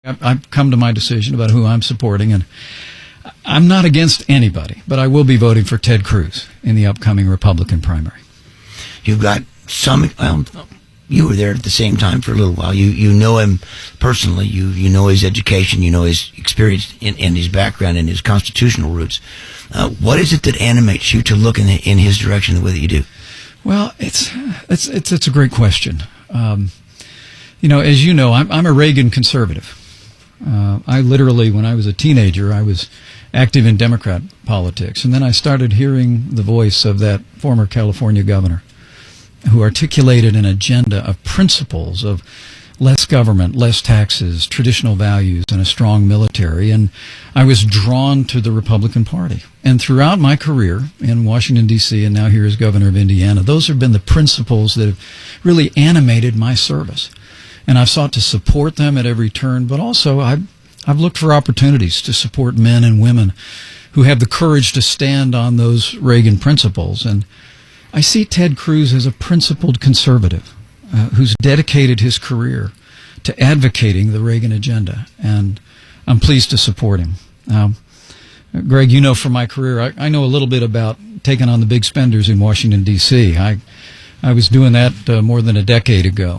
I've come to my decision about who I'm supporting, and I'm not against anybody, but I will be voting for Ted Cruz in the upcoming Republican primary. You've got some, you were there at the same time for a little while. You know him personally. You know his education. You know his experience and his background and his constitutional roots. What is it that animates you to look in his direction the way that you do? Well, it's a great question. As you know, I'm a Reagan conservative. I literally, when I was a teenager, I was active in Democrat politics, and then I started hearing the voice of that former California governor who articulated an agenda of principles of less government, less taxes, traditional values, and a strong military. And I was drawn to the Republican Party. And throughout my career in Washington, D.C., and now here as governor of Indiana, those have been the principles that have really animated my service. And I've sought to support them at every turn, but also I've looked for opportunities to support men and women who have the courage to stand on those Reagan principles. And I see Ted Cruz as a principled conservative who's dedicated his career to advocating the Reagan agenda, and I'm pleased to support him. Now, Greg, you know from my career, I know a little bit about taking on the big spenders in Washington, D.C. I was doing that more than a decade ago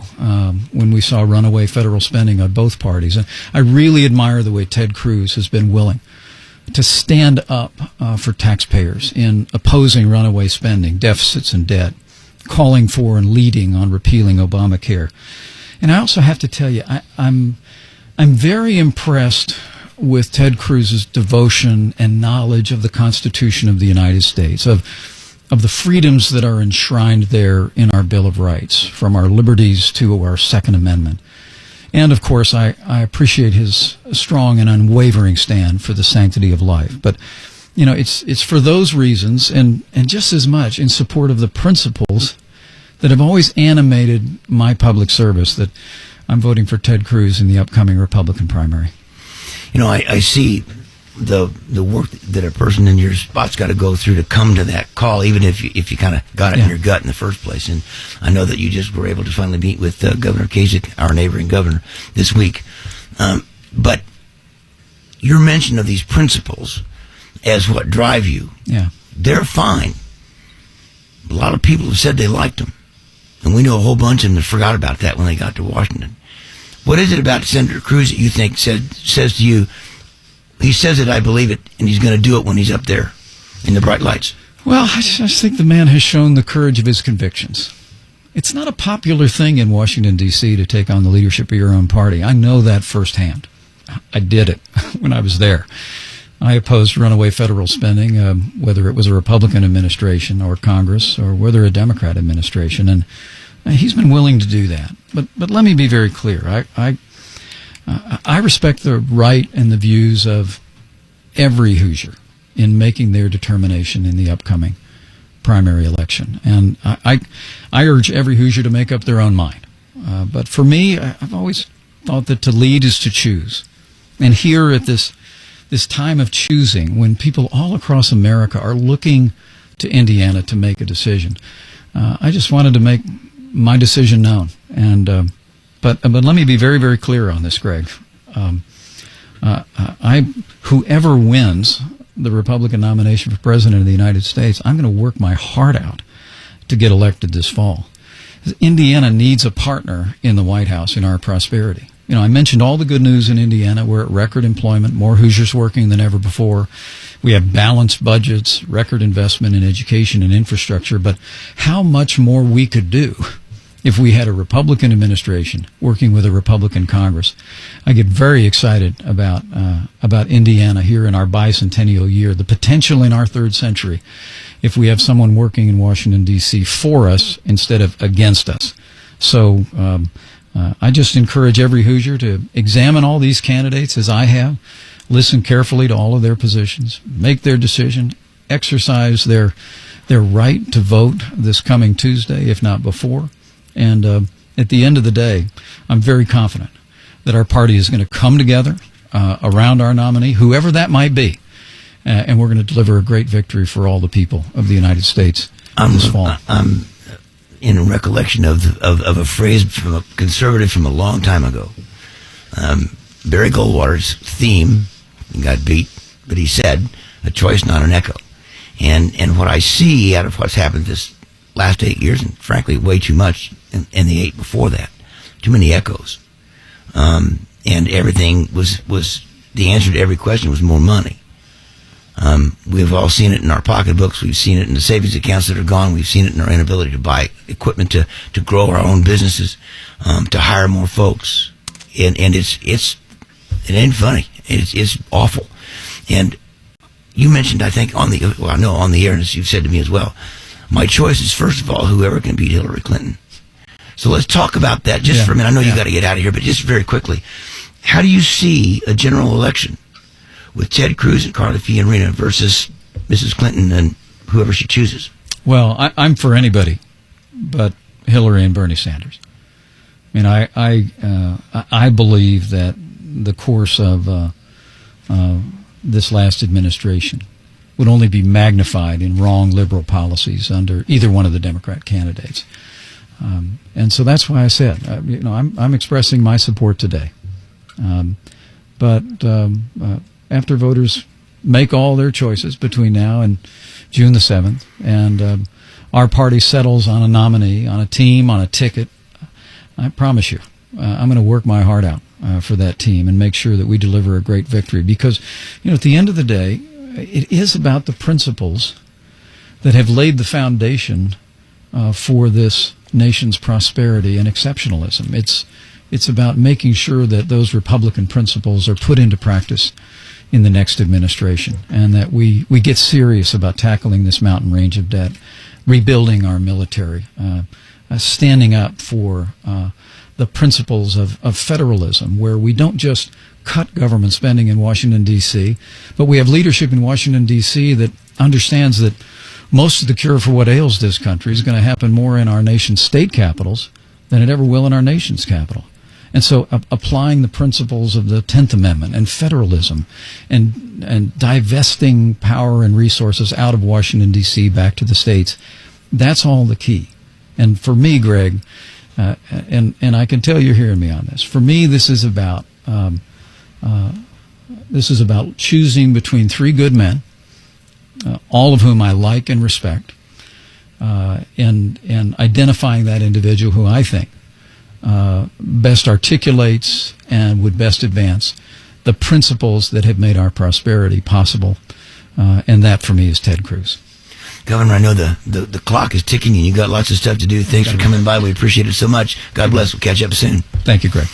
when we saw runaway federal spending on both parties. And I really admire the way Ted Cruz has been willing to stand up for taxpayers in opposing runaway spending, deficits, and debt, calling for and leading on repealing Obamacare. And I also have to tell you, I'm very impressed with Ted Cruz's devotion and knowledge of the Constitution of the United States, of the freedoms that are enshrined there in our Bill of Rights, from our liberties to our Second Amendment. And, of course, I appreciate his strong and unwavering stand for the sanctity of life. But, it's for those reasons and just as much in support of the principles that have always animated my public service that I'm voting for Ted Cruz in the upcoming Republican primary. I see the work that a person in your spot's got to go through to come to that call, even if you kind of got it in your gut in the first place. And I know that you just were able to finally meet with Governor Kasich, our neighboring governor, this week. But your mention of these principles as what drive you, they're fine. A lot of people have said they liked them. And we know a whole bunch of them that forgot about that when they got to Washington. What is it about Senator Cruz that you think says to you, he says it, I believe it, and he's going to do it when he's up there in the bright lights? Well, I just think the man has shown the courage of his convictions. It's not a popular thing in Washington, D.C. to take on the leadership of your own party. I know that firsthand. I did it when I was there. I opposed runaway federal spending, whether it was a Republican administration or Congress or whether a Democrat administration, and he's been willing to do that. But let me be very clear. I respect the right and the views of every Hoosier in making their determination in the upcoming primary election. And I urge every Hoosier to make up their own mind. But for me, I've always thought that to lead is to choose. And here at this time of choosing, when people all across America are looking to Indiana to make a decision, I just wanted to make my decision known. And but let me be very, very clear on this, Greg. Whoever wins the Republican nomination for President of the United States, I'm going to work my heart out to get elected this fall. Indiana needs a partner in the White House in our prosperity. I mentioned all the good news in Indiana. We're at record employment, more Hoosiers working than ever before. We have balanced budgets, record investment in education and infrastructure. But how much more we could do if we had a Republican administration working with a Republican Congress. I get very excited about Indiana here in our bicentennial year, the potential in our third century if we have someone working in Washington, D.C. for us instead of against us. So I just encourage every Hoosier to examine all these candidates as I have, listen carefully to all of their positions, make their decision, exercise their right to vote this coming Tuesday, if not before. And at the end of the day, I'm very confident that our party is going to come together around our nominee, whoever that might be, and we're going to deliver a great victory for all the people of the United States this fall. I'm in recollection of a phrase from a conservative from a long time ago. Barry Goldwater's theme. He got beat, but he said, "A choice, not an echo." And what I see out of what's happened this last 8 years, and frankly, way too much in the 8 before that, too many echoes. And everything was the answer to every question was more money. We've all seen it in our pocketbooks. We've seen it in the savings accounts that are gone. We've seen it in our inability to buy equipment to grow our own businesses, to hire more folks. And it ain't funny. It's awful. And you mentioned, I think, on the air, and as you've said to me as well, my choice is, first of all, whoever can beat Hillary Clinton. So let's talk about that just for a minute. I know you got to get out of here, but just very quickly, how do you see a general election with Ted Cruz and Carly Fiorina versus Mrs. Clinton and whoever she chooses? Well, I'm for anybody but Hillary and Bernie Sanders. I mean, I believe that the course of this last administration would only be magnified in wrong liberal policies under either one of the Democrat candidates. And so that's why I said, I'm expressing my support today. But after voters make all their choices between now and June the 7th, and our party settles on a nominee, on a team, on a ticket, I promise you, I'm going to work my heart out for that team and make sure that we deliver a great victory. Because, at the end of the day, it is about the principles that have laid the foundation for this nation's prosperity and exceptionalism. It's about making sure that those Republican principles are put into practice in the next administration, and that we get serious about tackling this mountain range of debt, rebuilding our military, standing up for the principles of federalism, where we don't just cut government spending in Washington, D.C., but we have leadership in Washington, D.C. that understands that most of the cure for what ails this country is going to happen more in our nation's state capitals than it ever will in our nation's capital. And so applying the principles of the 10th Amendment and federalism and divesting power and resources out of Washington, D.C. back to the states, that's all the key. And for me, Greg, and I can tell you're hearing me on this, for me this is about choosing between three good men, all of whom I like and respect, and identifying that individual who I think best articulates and would best advance the principles that have made our prosperity possible, and that for me is Ted Cruz. Governor, I know the clock is ticking and you got lots of stuff to do. Thanks for coming by. We appreciate it so much. God bless. We'll catch up soon. Thank you, Greg.